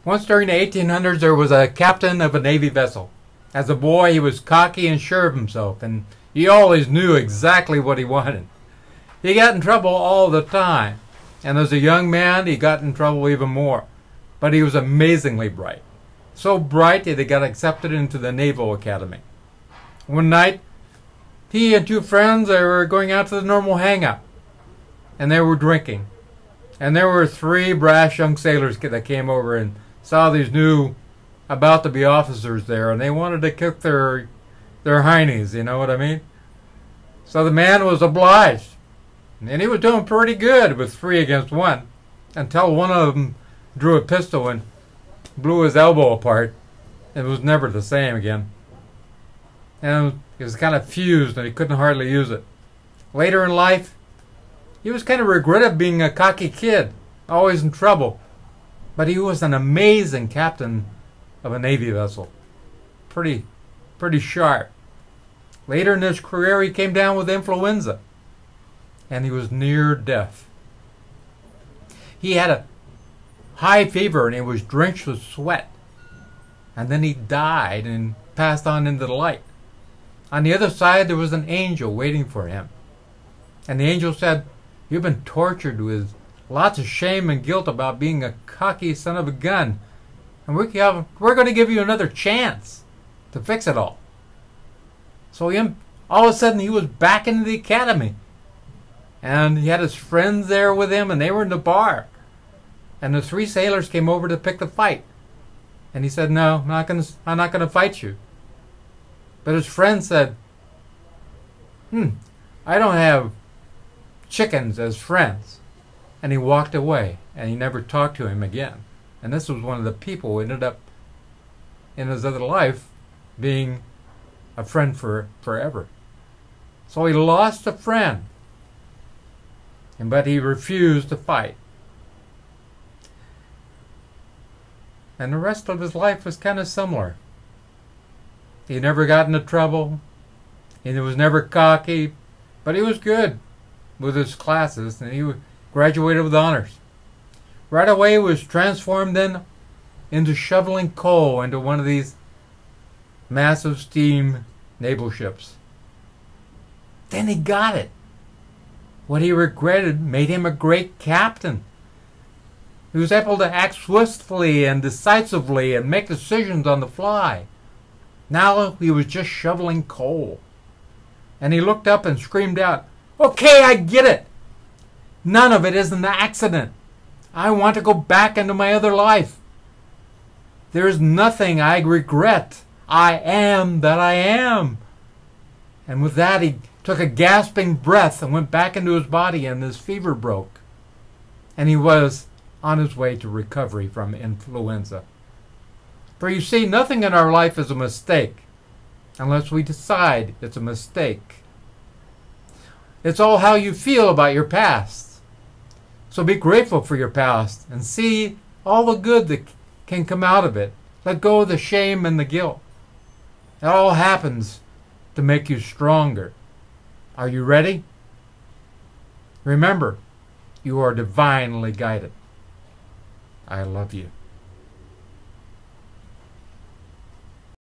Once during the 1800s, there was a captain of a Navy vessel. As a boy, he was cocky and sure of himself, and he always knew exactly what he wanted. He got in trouble all the time, and as a young man, he got in trouble even more. But he was amazingly bright. So bright that he got accepted into the Naval Academy. One night, he and two friends, they were going out to the normal hangout, and they were drinking. And there were three brash young sailors that came over and saw these new about-to-be officers there, and they wanted to kick their heinies, you know what I mean? So the man was obliged, and he was doing pretty good with 3 against 1, until one of them drew a pistol and blew his elbow apart. It was never the same again. And it was kind of fused, and he couldn't hardly use it. Later in life, he was kind of regretted being a cocky kid, always in trouble. But he was an amazing captain of a Navy vessel. Pretty sharp. Later in his career, he came down with influenza, and he was near death. He had a high fever, and he was drenched with sweat. And then he died and passed on into the light. On the other side, there was an angel waiting for him. And the angel said, "You've been tortured with lots of shame and guilt about being a cocky son of a gun. And we're going to give you another chance to fix it all." So all of a sudden, he was back in the academy. And he had his friends there with him, and they were in the bar. And the 3 sailors came over to pick the fight. And he said, "No, I'm not gonna fight you." But his friend said, "I don't have chickens as friends." And he walked away, and he never talked to him again. And this was one of the people who ended up in his other life being a friend for forever. So he lost a friend, but he refused to fight. And the rest of his life was kind of similar. He never got into trouble. He was never cocky, but he was good with his classes, and he graduated with honors. Right away, he was transformed then into shoveling coal into one of these massive steam naval ships. Then he got it. What he regretted made him a great captain. He was able to act swiftly and decisively and make decisions on the fly. Now he was just shoveling coal. And he looked up and screamed out, "Okay, I get it. None of it is an accident. I want to go back into my other life. There is nothing I regret. I am that I am." And with that, he took a gasping breath and went back into his body, and his fever broke. And he was on his way to recovery from influenza. For you see, nothing in our life is a mistake unless we decide it's a mistake. It's all how you feel about your past. So be grateful for your past and see all the good that can come out of it. Let go of the shame and the guilt. It all happens to make you stronger. Are you ready? Remember, you are divinely guided. I love you.